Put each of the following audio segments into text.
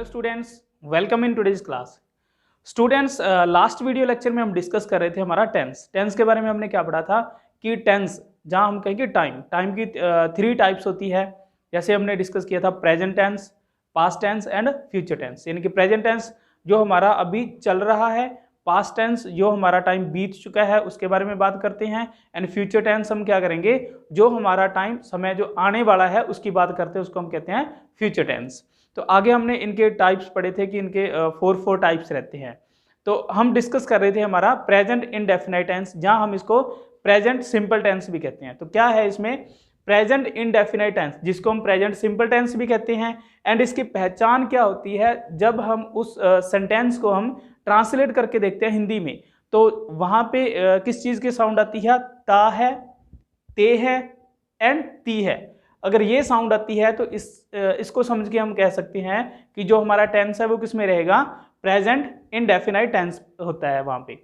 Students, welcome in today's class. Students, last video lecture में हम discuss कर रहे थे हमारा टेंस के बारे में। हमने क्या पढ़ा था कि टेंस जहां हम कहेंगे टाइम की 3 टाइप्स होती है। जैसे हमने डिस्कस किया था present tense, past tense and future tense. यानी कि प्रेजेंट टेंस जो हमारा अभी चल रहा है, पास्ट टेंस जो हमारा टाइम बीत चुका है उसके बारे में बात करते हैं, एंड फ्यूचर टेंस हम क्या करेंगे, जो हमारा टाइम समय जो आने वाला है उसकी बात करते हैं, उसको हम कहते हैं फ्यूचर टेंस। तो आगे हमने इनके टाइप्स पढ़े थे कि इनके 4 टाइप्स रहते हैं। तो हम डिस्कस कर रहे थे हमारा प्रेजेंट इंडेफिनाइट टेंस, जहां हम इसको प्रेजेंट सिंपल टेंस भी कहते हैं। तो क्या है इसमें प्रेजेंट इंडेफिनाइट टेंस, जिसको हम प्रेजेंट सिंपल टेंस भी कहते हैं। एंड इसकी पहचान क्या होती है, जब हम उस सेंटेंस को हम ट्रांसलेट करके देखते हैं हिंदी में, तो वहां पे किस चीज की साउंड आती है, ता है, ते है एंड ती है। अगर ये साउंड आती है तो इसको समझ के हम कह सकते हैं कि जो हमारा टेंस है वो किस में रहेगा, प्रेजेंट इंडेफिनाइट टेंस होता है वहां पे।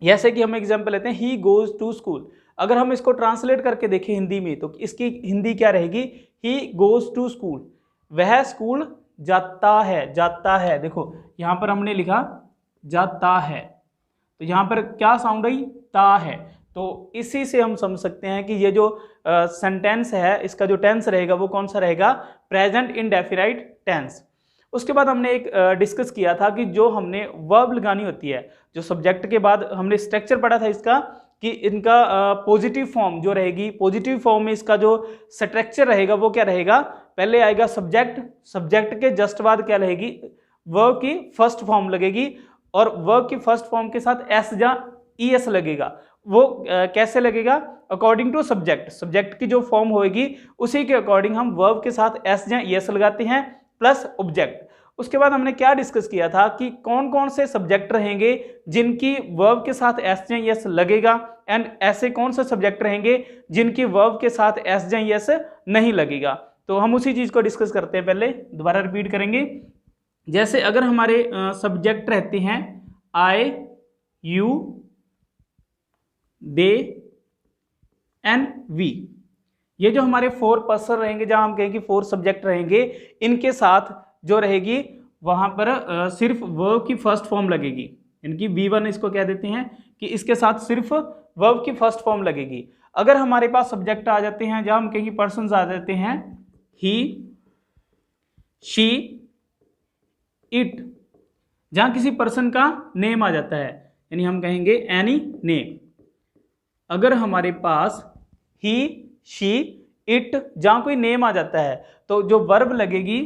जैसे कि हम एग्जांपल लेते हैं, ही गोज टू स्कूल। अगर हम इसको ट्रांसलेट करके देखें हिंदी में तो इसकी हिंदी क्या रहेगी, ही गोज टू स्कूल, वह स्कूल जाता है। देखो यहां पर हमने लिखा जाता है, तो यहां पर क्या साउंड आई, ता है। तो इसी से हम समझ सकते हैं कि ये जो सेंटेंस है इसका जो टेंस रहेगा वो कौन सा रहेगा, प्रेजेंट इंडेफिनाइट टेंस। उसके बाद हमने एक डिस्कस किया था कि जो हमने वर्ब लगानी होती है, जो सब्जेक्ट के बाद हमने स्ट्रक्चर पढ़ा था इसका, कि इनका पॉजिटिव फॉर्म जो रहेगी, पॉजिटिव फॉर्म में इसका जो स्ट्रक्चर रहेगा वो क्या रहेगा, पहले आएगा सब्जेक्ट, सब्जेक्ट के जस्ट बाद क्या रहेगी, वर्ब की फर्स्ट फॉर्म लगेगी, और वर्ब की फर्स्ट फॉर्म के साथ एस या ई एस लगेगा। वो कैसे लगेगा, अकॉर्डिंग टू सब्जेक्ट, सब्जेक्ट की जो फॉर्म होगी उसी के अकॉर्डिंग हम वर्ब के साथ एस या ई एस लगाते हैं, प्लस ऑब्जेक्ट। उसके बाद हमने क्या डिस्कस किया था कि कौन कौन से सब्जेक्ट रहेंगे जिनकी वर्ब के साथ एस या ई एस लगेगा, एंड ऐसे कौन से सब्जेक्ट रहेंगे जिनकी वर्ब के साथ एस या ई एस नहीं लगेगा। तो हम उसी चीज को डिस्कस करते हैं, पहले दोबारा रिपीट करेंगे। जैसे अगर हमारे सब्जेक्ट रहते हैं आई, यू, दे एंड वी, ये जो हमारे 4 पर्सन रहेंगे, जहां हम कहेंगे 4 सब्जेक्ट रहेंगे, इनके साथ जो रहेगी वहां पर सिर्फ वर्ब की फर्स्ट फॉर्म लगेगी। इनकी V1 इसको कह देते हैं कि इसके साथ सिर्फ वर्ब की फर्स्ट फॉर्म लगेगी। अगर हमारे पास सब्जेक्ट आ जाते हैं जहां हम कहेंगे पर्सन्स आ जाते हैं, ही, शी, इट, जहां किसी पर्सन का नेम आ जाता है, यानी हम कहेंगे एनी नेम। अगर हमारे पास ही, शी, इट जहां कोई नेम आ जाता है तो जो वर्ब लगेगी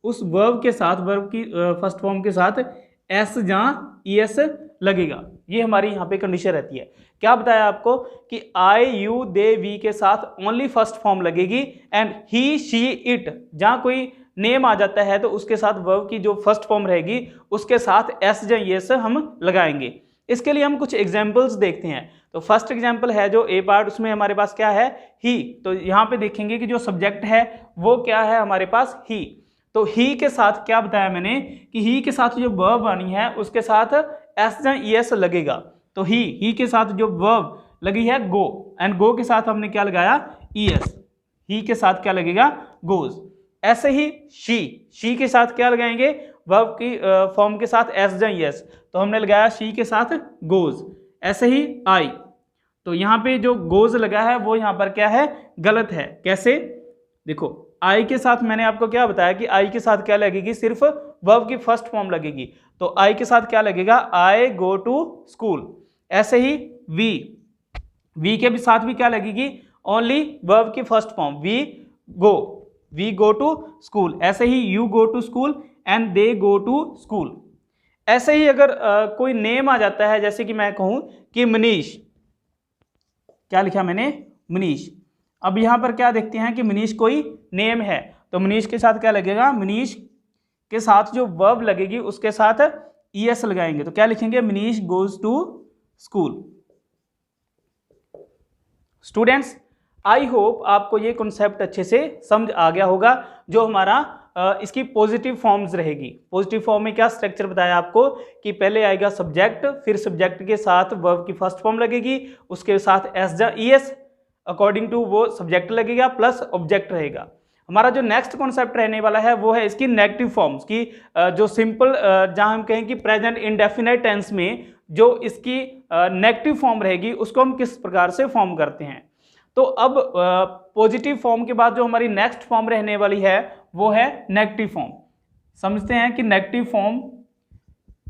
उस वर्ब के साथ, वर्ब की फर्स्ट फॉर्म के साथ एस जहां ई एस लगेगा। ये हमारी यहाँ पे कंडीशन रहती है। क्या बताया आपको कि आई, यू, दे, वी के साथ ओनली फर्स्ट फॉर्म लगेगी, एंड ही, शी, इट जहां कोई नेम आ जाता है तो उसके साथ वर्ब की जो फर्स्ट फॉर्म रहेगी उसके साथ एस या ई एस हम लगाएंगे। इसके लिए हम कुछ एग्जाम्पल्स देखते हैं। तो फर्स्ट एग्जाम्पल है जो ए पार्ट, उसमें हमारे पास क्या है, ही। तो यहाँ पे देखेंगे कि जो सब्जेक्ट है वो क्या है हमारे पास, ही। तो ही के साथ क्या बताया मैंने कि ही के साथ जो वर्ब आनी है उसके साथ एस या ई एस लगेगा। तो ही के साथ जो वर्ब लगी है गो, एंड गो के साथ हमने क्या लगाया, ई एस। ही के साथ क्या लगेगा, गोज। ऐसे ही शी के साथ क्या लगाएंगे, वर्ब की फॉर्म के साथ एस या ई एस, तो हमने लगाया शी के साथ गोज। ऐसे ही आई, तो यहाँ पे जो गोज लगा है वो यहाँ पर क्या है, गलत है। कैसे, देखो आई के साथ मैंने आपको क्या बताया कि आई के साथ क्या लगेगी, सिर्फ वर्ब की फर्स्ट फॉर्म लगेगी। तो आई के साथ क्या लगेगा, आई गो टू स्कूल। ऐसे ही वी के भी साथ भी क्या लगेगी, ओनली वर्ब की first form, we go to school. ऐसे ही you go to school and they go to school. ऐसे ही अगर कोई नेम आ जाता है, जैसे कि मैं कहूं कि मनीष, क्या लिखा मैंने, मनीष। अब यहां पर क्या देखते हैं कि मनीष कोई नेम है, तो मनीष के साथ क्या लगेगा, मनीष के साथ जो वर्ब लगेगी उसके साथ ई एस लगाएंगे। तो क्या लिखेंगे, Manish goes to school. Students, I hope आपको ये कॉन्सेप्ट अच्छे से समझ आ गया होगा। जो हमारा इसकी पॉजिटिव फॉर्म्स रहेगी, पॉजिटिव फॉर्म में क्या स्ट्रक्चर बताया आपको कि पहले आएगा सब्जेक्ट, फिर सब्जेक्ट के साथ वर्ब की फर्स्ट फॉर्म लगेगी, उसके साथ एस या ई एस अकॉर्डिंग टू वो सब्जेक्ट लगेगा, प्लस ऑब्जेक्ट रहेगा। हमारा जो नेक्स्ट कॉन्सेप्ट रहने वाला है वो है इसकी नेगेटिव फॉर्म्स की, जो सिंपल जहां हम कहें कि प्रेजेंट इंडेफिनाइट टेंस में जो इसकी नेगेटिव फॉर्म रहेगी उसको हम किस प्रकार से फॉर्म करते हैं। तो अब पॉजिटिव फॉर्म के बाद जो हमारी नेक्स्ट फॉर्म रहने वाली है वो है नेगेटिव फॉर्म। समझते हैं कि नेगेटिव फॉर्म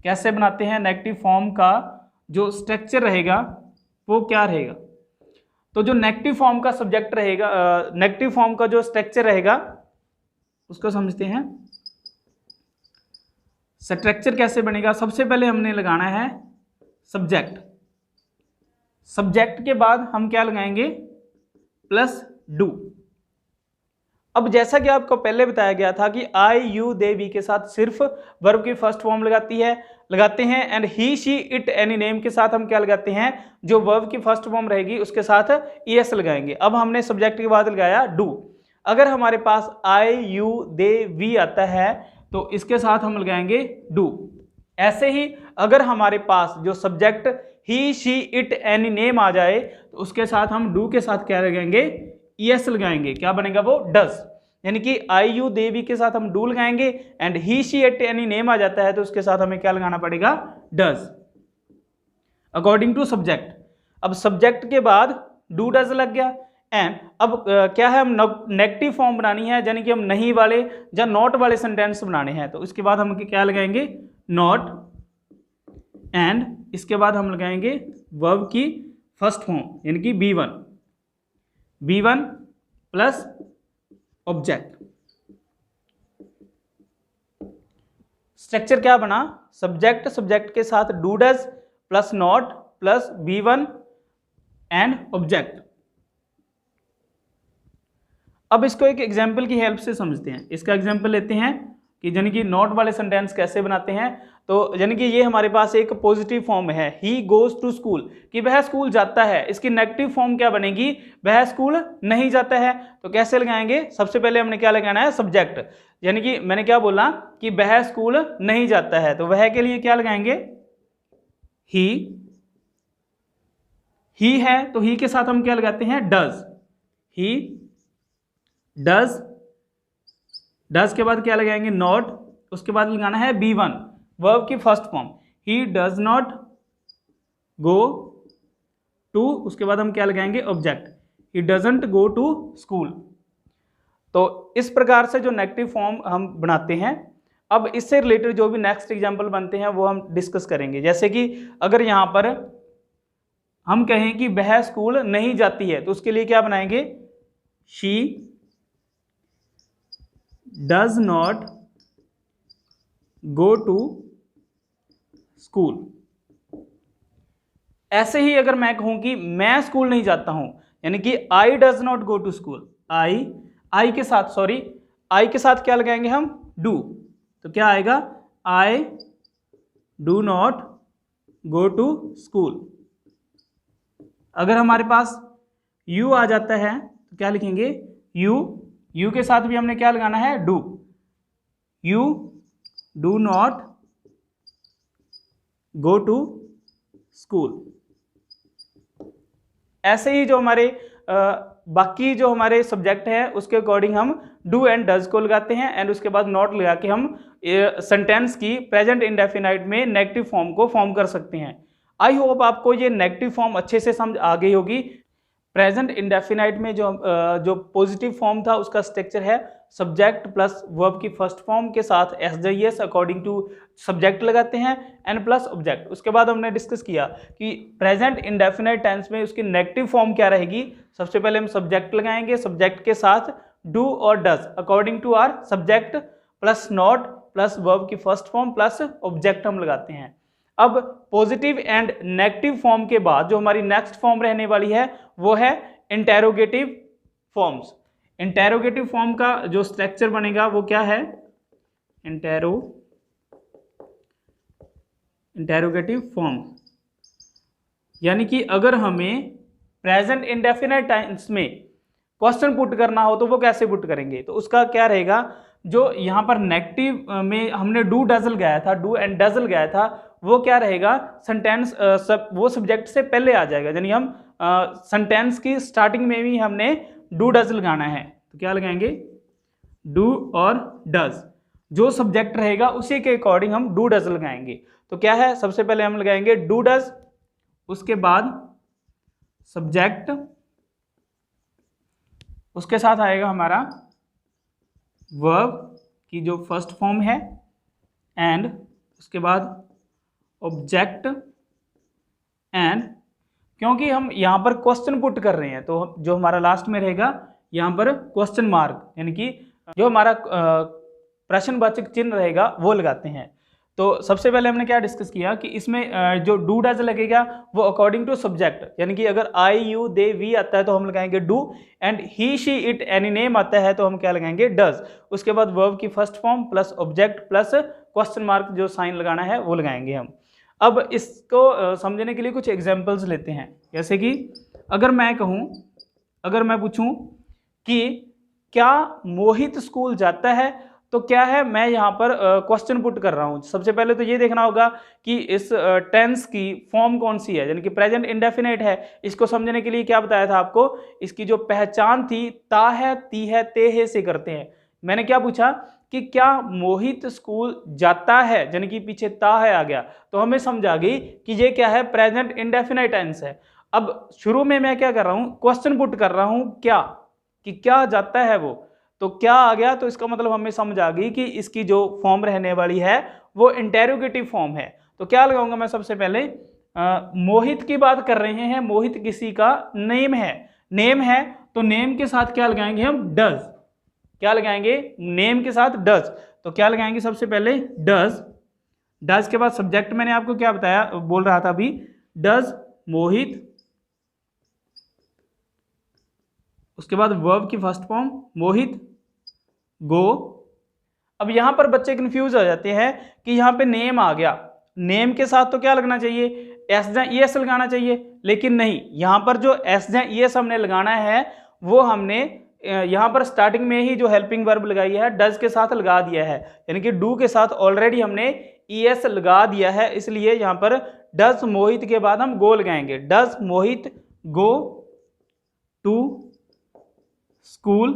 कैसे बनाते हैं, नेगेटिव फॉर्म का जो स्ट्रक्चर रहेगा वो क्या रहेगा। तो जो नेगेटिव फॉर्म का सब्जेक्ट रहेगा, नेगेटिव फॉर्म का जो स्ट्रक्चर रहेगा उसको समझते हैं। स्ट्रक्चर कैसे बनेगा, सबसे पहले हमने लगाना है सब्जेक्ट। सब्जेक्ट के बाद हम क्या लगाएंगे, प्लस डू। अब जैसा कि आपको पहले बताया गया था कि आई यू दे वी के साथ सिर्फ वर्ब की फर्स्ट फॉर्म लगाते हैं and he she it any name के साथ हम क्या लगाते हैं, जो वर्ब की फर्स्ट फॉर्म रहेगी उसके साथ es लगाएंगे। अब हमने सब्जेक्ट के बाद लगाया डू। अगर हमारे पास आई यू दे वी आता है तो इसके साथ हम लगाएंगे डू। ऐसे ही अगर हमारे पास जो subject he she it any name आ जाए तो उसके साथ हम डू के साथ क्या लगाएंगे, es लगाएंगे। क्या बनेगा वो, डज। यानी कि आई यू दे वी के साथ हम डू लगाएंगे and he she it any name आ जाता है तो उसके साथ हमें क्या लगाना पड़ेगा, डज, अकॉर्डिंग टू सब्जेक्ट। अब सब्जेक्ट के बाद डू डज लग गया एंड अब क्या है, हम नेगेटिव फॉर्म बनानी है, यानी कि हम नहीं वाले या नॉट वाले सेंटेंस बनाने हैं। तो इसके बाद हम क्या लगाएंगे, नॉट, एंड इसके बाद हम लगाएंगे वर्ब की फर्स्ट फॉर्म यानी कि B1 प्लस ऑब्जेक्ट। स्ट्रक्चर क्या बना, सब्जेक्ट के साथ do does plus not plus B1 and object. अब इसको एक एग्जाम्पल की हेल्प से समझते हैं। इसका एग्जाम्पल लेते हैं कि यानी कि नॉट वाले सेंटेंस कैसे बनाते हैं। तो यानी कि ये हमारे पास एक पॉजिटिव फॉर्म है, ही गोज टू स्कूल, कि वह स्कूल जाता है। इसकी नेगेटिव फॉर्म क्या बनेगी, वह स्कूल नहीं जाता है। तो कैसे लगाएंगे, सबसे पहले हमने क्या लगाना है, सब्जेक्ट। यानी कि मैंने क्या बोला कि वह स्कूल नहीं जाता है, तो वह के लिए क्या लगाएंगे, ही है तो ही के साथ हम क्या लगाते हैं, डज। ही डज के बाद क्या लगाएंगे, नॉट। उसके बाद लगाना है B1 वर्ब की first form, he does not go to. उसके बाद हम क्या लगाएंगे, object, he doesn't go to school. तो इस प्रकार से जो नेगेटिव फॉर्म हम बनाते हैं। अब इससे रिलेटेड जो भी नेक्स्ट एग्जांपल बनते हैं वो हम डिस्कस करेंगे। जैसे कि अगर यहां पर हम कहें कि वह स्कूल नहीं जाती है तो उसके लिए क्या बनाएंगे, she does not go to school. ऐसे ही अगर मैं कहूं कि मैं स्कूल नहीं जाता हूं, यानी कि I does not go to school, I के साथ क्या लगाएंगे हम, डू। तो क्या आएगा, I do not go to school. अगर हमारे पास यू आ जाता है तो क्या लिखेंगे, यू के साथ भी हमने क्या लगाना है, do. You do not go to school. ऐसे ही जो हमारे बाकी जो हमारे सब्जेक्ट है उसके अकॉर्डिंग हम डू एंड डज को लगाते हैं एंड उसके बाद नॉट लगा के हम सेंटेंस की प्रेजेंट इंडेफिनाइट में नेगेटिव फॉर्म को फॉर्म कर सकते हैं। आई होप आपको ये नेगेटिव फॉर्म अच्छे से समझ आ गई होगी। प्रेजेंट इंडेफिनाइट में जो पॉजिटिव फॉर्म था उसका स्ट्रक्चर है सब्जेक्ट प्लस वर्ब की फर्स्ट फॉर्म के साथ एसजेएस अकॉर्डिंग टू सब्जेक्ट लगाते हैं एंड प्लस ऑब्जेक्ट। उसके बाद हमने डिस्कस किया कि प्रेजेंट इंडेफिनाइट टेंस में उसकी नेगेटिव फॉर्म क्या रहेगी। सबसे पहले हम सब्जेक्ट लगाएंगे, सब्जेक्ट के साथ डू और does according to our subject plus not plus verb की फर्स्ट फॉर्म प्लस ऑब्जेक्ट हम लगाते हैं। अब पॉजिटिव एंड नेगेटिव फॉर्म के बाद जो हमारी नेक्स्ट फॉर्म रहने वाली है वो है इंटेरोगेटिव फॉर्म्स। इंटेरोगेटिव फॉर्म का जो स्ट्रक्चर बनेगा वो क्या है, इंटेरोगेटिव फॉर्म। यानी कि अगर हमें प्रेजेंट इंडेफिनाइट टेंस में क्वेश्चन पुट करना हो तो वो कैसे पुट करेंगे। तो उसका क्या रहेगा, जो यहाँ पर नेगेटिव में हमने डू डज लगाया था, डू एंड डज लगाया था, वो क्या रहेगा, सेंटेंस वो सब्जेक्ट से पहले आ जाएगा। यानी हम सेंटेंस की स्टार्टिंग में भी हमने डू डज लगाना है। तो क्या लगाएंगे, डू और डज, जो सब्जेक्ट रहेगा उसी के अकॉर्डिंग हम डू डज लगाएंगे। तो क्या है, सबसे पहले हम लगाएंगे डू डज, उसके बाद सब्जेक्ट, उसके साथ आएगा हमारा वर्ब की जो फर्स्ट फॉर्म है, एंड उसके बाद ऑब्जेक्ट, एंड क्योंकि हम यहाँ पर क्वेश्चन पुट कर रहे हैं तो जो हमारा लास्ट में रहेगा यहाँ पर क्वेश्चन मार्क, यानी कि जो हमारा प्रश्नवाचक चिन्ह रहेगा वो लगाते हैं। तो सबसे पहले हमने क्या डिस्कस किया कि इसमें जो डू डज लगेगा वो अकॉर्डिंग टू सब्जेक्ट, यानी कि अगर आई यू दे वी आता है तो हम लगाएंगे do, and he she it any name आता है तो हम क्या लगाएंगे डज। उसके बाद वर्ब की first form plus object plus question mark जो साइन लगाना है वो लगाएंगे हम। अब इसको समझने के लिए कुछ एग्जाम्पल्स लेते हैं, जैसे कि अगर मैं कहूँ, अगर मैं पूछूं कि क्या मोहित स्कूल जाता है, तो क्या है, मैं यहाँ पर क्वेश्चन पुट कर रहा हूँ। सबसे पहले तो ये देखना होगा कि इस टेंस की फॉर्म कौन सी है, यानी कि प्रेजेंट इंडेफिनेट है। इसको समझने के लिए क्या बताया था आपको, इसकी जो पहचान थी ता है, ती है, ते है से करते हैं। मैंने क्या पूछा कि क्या मोहित स्कूल जाता है, यानी कि पीछे ता है आ गया, तो हमें समझ आ गई कि ये क्या है, प्रेजेंट इंडेफिनेट टेंस है। अब शुरू में मैं क्या कर रहा हूँ, क्वेश्चन पुट कर रहा हूँ क्या, कि क्या जाता है वो, तो क्या आ गया, तो इसका मतलब हमें समझ आ गई कि इसकी जो फॉर्म रहने वाली है वो इंटेरोगेटिव फॉर्म है। तो क्या लगाऊंगा मैं, सबसे पहले मोहित की बात कर रहे हैं, मोहित किसी का नेम है, नेम है तो नेम के साथ क्या लगाएंगे हम, डज। क्या लगाएंगे, नेम के साथ डज, तो क्या लगाएंगे सबसे पहले डज। डज के बाद सब्जेक्ट मैंने आपको क्या बताया, बोल रहा था अभी, डज मोहित, उसके बाद वर्ब की फर्स्ट फॉर्म मोहित गो। अब यहां पर बच्चे कंफ्यूज हो जाते हैं कि यहां पे नेम आ गया, नेम के साथ तो क्या लगना चाहिए, एस या ई एस लगाना चाहिए, लेकिन नहीं, यहां पर जो एस या ई एस हमने लगाना है वो हमने यहां पर स्टार्टिंग में ही जो हेल्पिंग वर्ब लगाई है डज के साथ लगा दिया है, यानी कि डू के साथ ऑलरेडी हमने ई एस लगा दिया है, इसलिए यहां पर डज मोहित के बाद हम गो लगाएंगे, does Mohit go to school.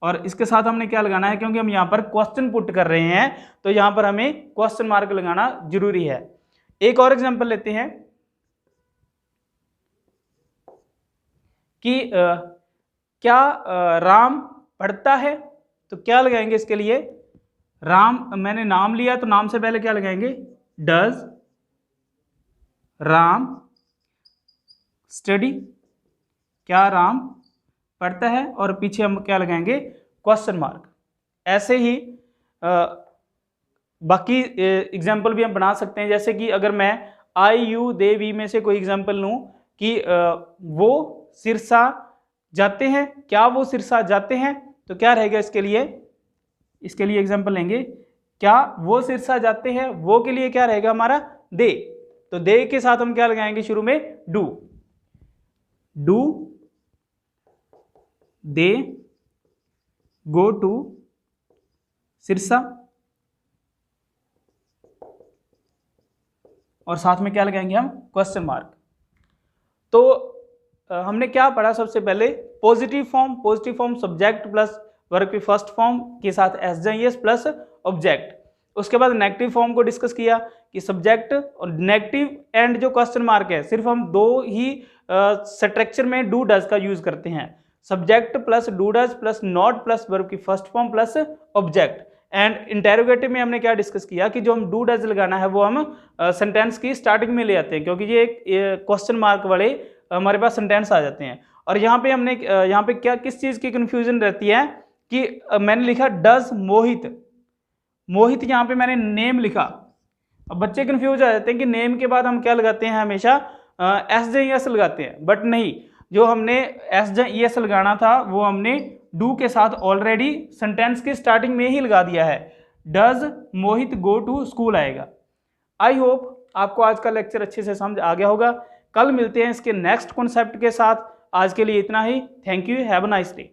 और इसके साथ हमने क्या लगाना है, क्योंकि हम यहां पर क्वेश्चन पुट कर रहे हैं तो यहां पर हमें क्वेश्चन मार्क लगाना जरूरी है। एक और एग्जांपल लेते हैं कि क्या राम पढ़ता है, तो क्या लगाएंगे इसके लिए, राम मैंने नाम लिया तो नाम से पहले क्या लगाएंगे, डज राम स्टडी, क्या राम पढ़ता है, और पीछे हम क्या लगाएंगे, क्वेश्चन मार्क। ऐसे ही बाकी एग्जाम्पल भी हम बना सकते हैं, जैसे कि अगर मैं आई यू दे वी में से कोई एग्जाम्पल लूं कि वो सिरसा जाते हैं, क्या वो सिरसा जाते हैं, तो क्या रहेगा इसके लिए एग्जाम्पल लेंगे, क्या वो सिरसा जाते हैं, वो के लिए क्या रहेगा हमारा, दे, तो दे के साथ हम क्या लगाएंगे शुरू में, do, do they go to Sirsa, और साथ में क्या लगाएंगे हम, क्वेश्चन मार्क। तो हमने क्या पढ़ा, सबसे पहले positive form subject plus verb की फर्स्ट फॉर्म के साथ एस या एस प्लस ऑब्जेक्ट। उसके बाद नेगेटिव फॉर्म को डिस्कस किया कि सब्जेक्ट और नेगेटिव एंड जो क्वेश्चन मार्क है सिर्फ हम दो ही स्ट्रक्चर में डू डज का यूज करते हैं, subject plus do does plus not plus verb की first form plus object. And interrogative में हमने क्या डिस्कस किया कि जो हम डू डज लगाना है वो हम सेंटेंस की स्टार्टिंग में ले आते हैं, क्योंकि ये एक क्वेश्चन मार्क वाले हमारे पास सेंटेंस आ जाते हैं। और यहाँ पे हमने यहाँ पे क्या किस चीज़ की कन्फ्यूजन रहती है कि मैंने लिखा डज मोहित, मोहित यहाँ पे मैंने नेम लिखा, अब बच्चे कंफ्यूज आ जाते हैं कि नेम के बाद हम क्या लगाते हैं, हमेशा एस जे एस लगाते हैं, बट नहीं, जो हमने एस जे ई एस लगाना था वो हमने डू के साथ ऑलरेडी सेंटेंस की स्टार्टिंग में ही लगा दिया है, does Mohit go to school आएगा। आई होप आपको आज का लेक्चर अच्छे से समझ आ गया होगा। कल मिलते हैं इसके नेक्स्ट कॉन्सेप्ट के साथ। आज के लिए इतना ही। Thank you, have a nice day.